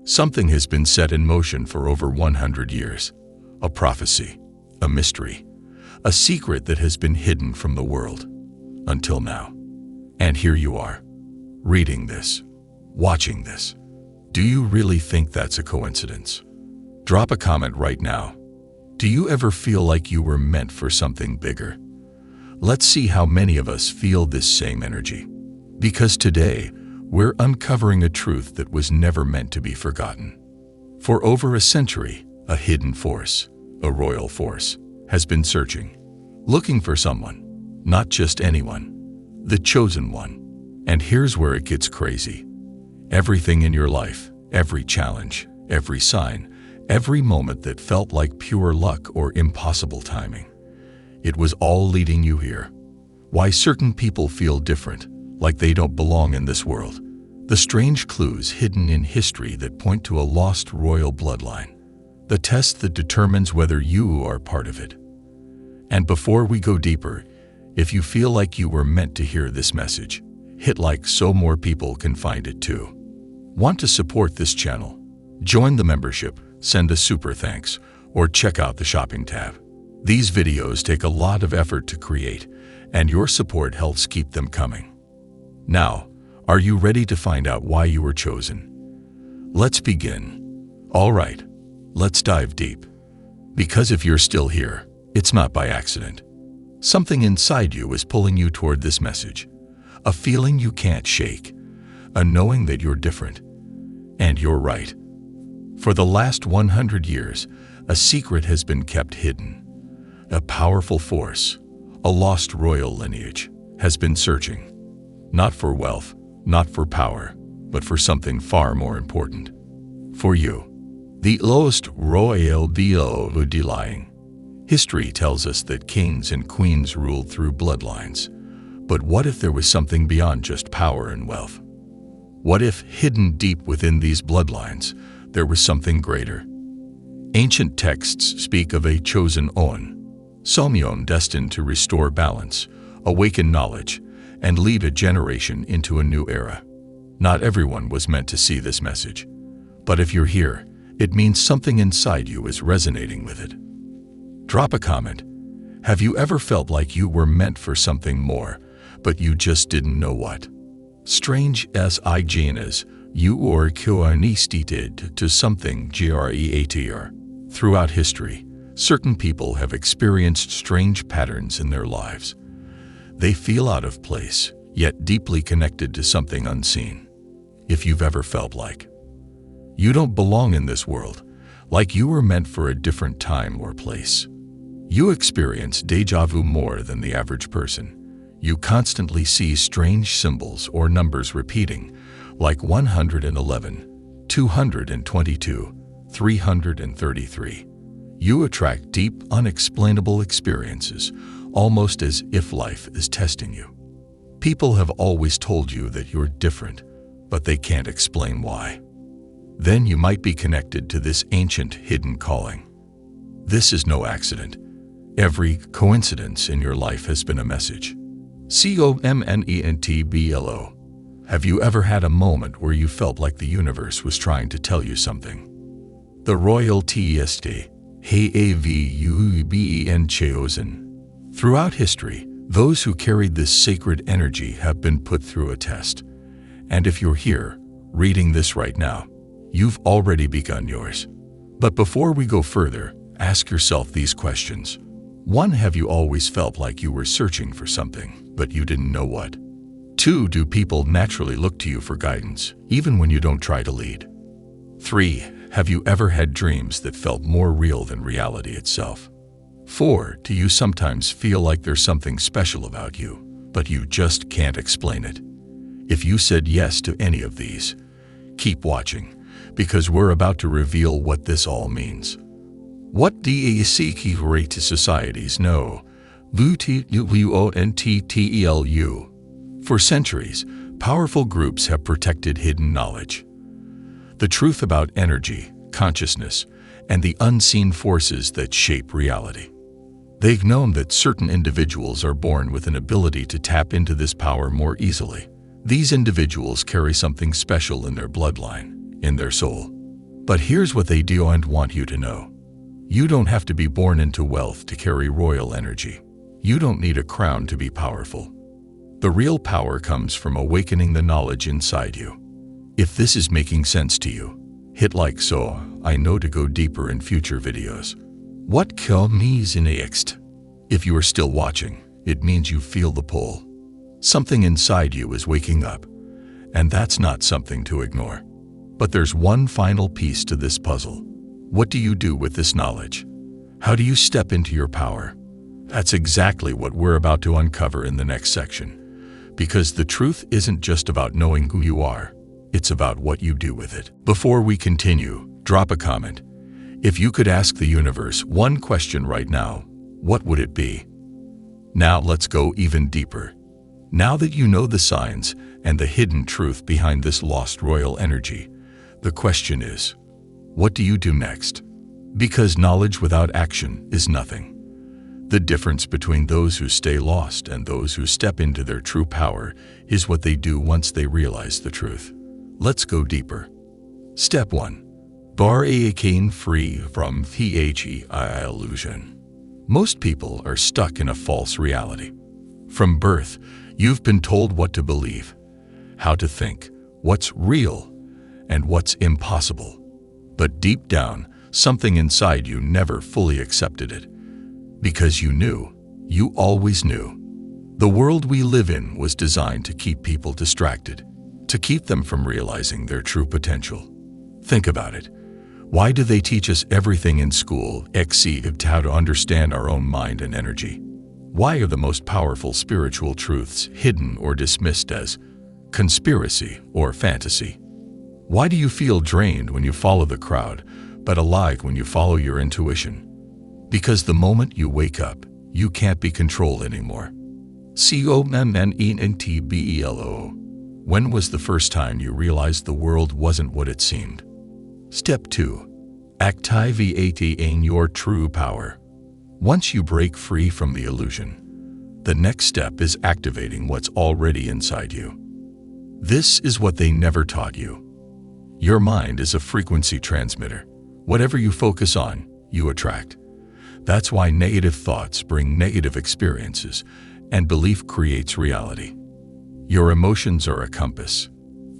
Something has been set in motion for over 100 years. A prophecy, a mystery, a secret that has been hidden from the world until now. And here you are, reading this, watching this. Do you really think that's a coincidence? Drop a comment right now. Do you ever feel like you were meant for something bigger? Let's see how many of us feel this same energy. Because today, we're uncovering a truth that was never meant to be forgotten. For over a century, a hidden force, a royal force, has been searching, looking for someone, not just anyone, the chosen one. And here's where it gets crazy. Everything in your life, every challenge, every sign, every moment that felt like pure luck or impossible timing, it was all leading you here. Why certain people feel different, like they don't belong in this world. The strange clues hidden in history that point to a lost royal bloodline. The test that determines whether you are part of it. And before we go deeper, if you feel like you were meant to hear this message, hit like so more people can find it too. Want to support this channel? Join the membership, send a super thanks, or check out the shopping tab. These videos take a lot of effort to create, and your support helps keep them coming. Now, are you ready to find out why you were chosen? Let's begin. All right, let's dive deep. Because if you're still here, it's not by accident. Something inside you is pulling you toward this message. A feeling you can't shake. A knowing that you're different. And you're right. For the last 100 years, a secret has been kept hidden. A powerful force, a lost royal lineage, has been searching. Not for wealth, not for power, but for something far more important. For you, the lost royal bloodline. History tells us that kings and queens ruled through bloodlines. But what if there was something beyond just power and wealth? What if, hidden deep within these bloodlines, there was something greater? Ancient texts speak of a chosen on, Somyon destined to restore balance, awaken knowledge, and lead a generation into a new era. Not everyone was meant to see this message. But if you're here, it means something inside you is resonating with it. Drop a comment. Have you ever felt like you were meant for something more, but you just didn't know what? Strange as IGNs, you or coincided to something greater. Throughout history, certain people have experienced strange patterns in their lives. They feel out of place, yet deeply connected to something unseen. If you've ever felt like you don't belong in this world, like you were meant for a different time or place. You experience déjà vu more than the average person. You constantly see strange symbols or numbers repeating, like 111, 222, 333. You attract deep, unexplainable experiences, almost as if life is testing you. People have always told you that you're different, but they can't explain why. Then you might be connected to this ancient hidden calling. This is no accident. Every coincidence in your life has been a message. COMNENTBLO. Have you ever had a moment where you felt like the universe was trying to tell you something? The royal test, HAVUBEN chosen. Throughout history, those who carried this sacred energy have been put through a test. And if you're here, reading this right now, you've already begun yours. But before we go further, ask yourself these questions. 1. Have you always felt like you were searching for something, but you didn't know what? 2. Do people naturally look to you for guidance, even when you don't try to lead? 3. Have you ever had dreams that felt more real than reality itself? 4. Do you sometimes feel like there's something special about you, but you just can't explain it? If you said yes to any of these, keep watching, because we're about to reveal what this all means. What secret societies know? VUONTTELU. For centuries, powerful groups have protected hidden knowledge. The truth about energy, consciousness, and the unseen forces that shape reality. They've known that certain individuals are born with an ability to tap into this power more easily. These individuals carry something special in their bloodline, in their soul. But here's what they don't want you to know. You don't have to be born into wealth to carry royal energy. You don't need a crown to be powerful. The real power comes from awakening the knowledge inside you. If this is making sense to you, hit like so I know to go deeper in future videos. What comes next? If you are still watching, it means you feel the pull. Something inside you is waking up, and that's not something to ignore. But there's one final piece to this puzzle. What do you do with this knowledge? How do you step into your power? That's exactly what we're about to uncover in the next section. Because the truth isn't just about knowing who you are, it's about what you do with it. Before we continue, drop a comment. If you could ask the universe one question right now, what would it be? Now let's go even deeper. Now that you know the signs and the hidden truth behind this lost royal energy, the question is, what do you do next? Because knowledge without action is nothing. The difference between those who stay lost and those who step into their true power is what they do once they realize the truth. Let's go deeper. Step 1. Breaking free from the illusion. Most people are stuck in a false reality. From birth, you've been told what to believe, how to think, what's real, and what's impossible. But deep down, something inside you never fully accepted it. Because you knew, you always knew. The world we live in was designed to keep people distracted, to keep them from realizing their true potential. Think about it. Why do they teach us everything in school except how to understand our own mind and energy? Why are the most powerful spiritual truths hidden or dismissed as conspiracy or fantasy? Why do you feel drained when you follow the crowd, but alive when you follow your intuition? Because the moment you wake up, you can't be controlled anymore. COMMENTBELO. When was the first time you realized the world wasn't what it seemed? Step 2. Activating your true power. Once you break free from the illusion, the next step is activating what's already inside you. This is what they never taught you. Your mind is a frequency transmitter. Whatever you focus on, you attract. That's why negative thoughts bring negative experiences, and belief creates reality. Your emotions are a compass.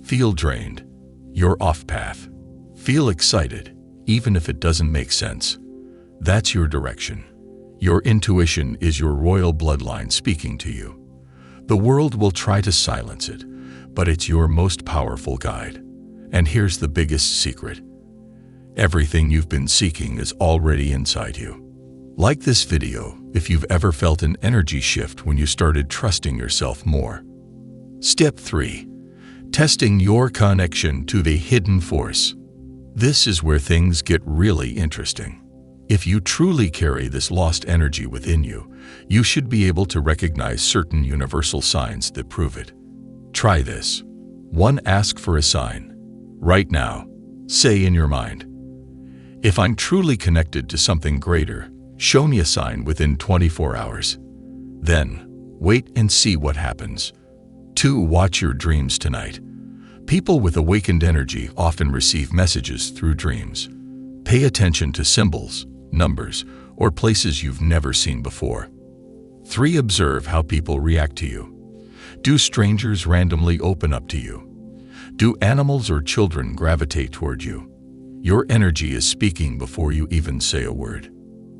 Feel drained, you're off path. Feel excited, even if it doesn't make sense. That's your direction. Your intuition is your royal bloodline speaking to you. The world will try to silence it, but it's your most powerful guide. And here's the biggest secret. Everything you've been seeking is already inside you. Like this video if you've ever felt an energy shift when you started trusting yourself more. Step 3. Testing your connection to the hidden force. This is where things get really interesting. If you truly carry this lost energy within you, you should be able to recognize certain universal signs that prove it. Try this. 1. Ask for a sign. Right now, say in your mind, if I'm truly connected to something greater, show me a sign within 24 hours. Then, wait and see what happens. 2. Watch your dreams tonight. People with awakened energy often receive messages through dreams. Pay attention to symbols, numbers, or places you've never seen before. 3. Observe how people react to you. Do strangers randomly open up to you? Do animals or children gravitate toward you? Your energy is speaking before you even say a word.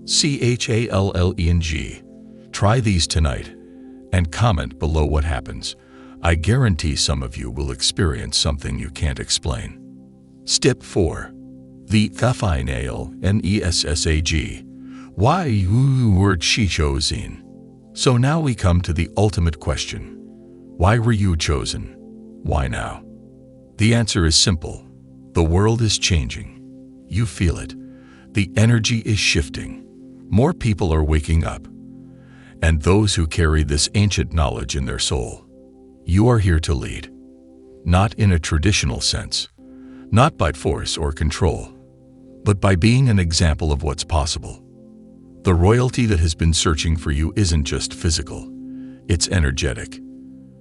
CHALLENG. Try these tonight and comment below what happens. I guarantee some of you will experience something you can't explain. Step 4. The final NESSAG. Why you were chosen? So now we come to the ultimate question. Why were you chosen? Why now? The answer is simple. The world is changing. You feel it. The energy is shifting. More people are waking up. And those who carry this ancient knowledge in their soul. You are here to lead. Not in a traditional sense. Not by force or control. But by being an example of what's possible. The royalty that has been searching for you isn't just physical. It's energetic.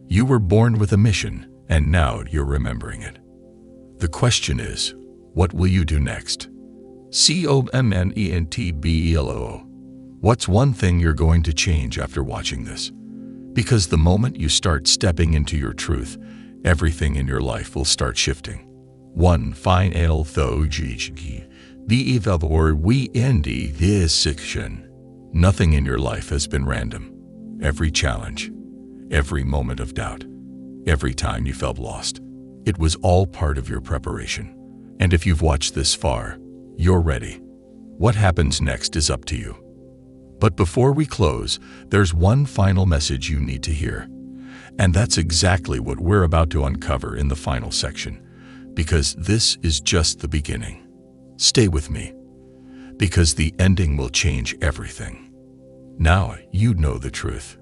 You were born with a mission, and now you're remembering it. The question is, What will you do next? COMMENTBELOO. What's one thing you're going to change after watching this? Because the moment you start stepping into your truth, everything in your life will start shifting. One final though the or we end this section. Nothing in your life has been random. Every challenge, every moment of doubt, every time you felt lost, it was all part of your preparation. And if you've watched this far, you're ready. What happens next is up to you. But before we close, there's one final message you need to hear. And that's exactly what we're about to uncover in the final section, because this is just the beginning. Stay with me, because the ending will change everything. Now you know the truth.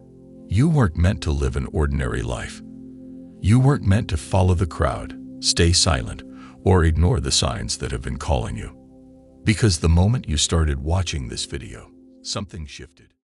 You weren't meant to live an ordinary life. You weren't meant to follow the crowd, stay silent, or ignore the signs that have been calling you. Because the moment you started watching this video, something shifted.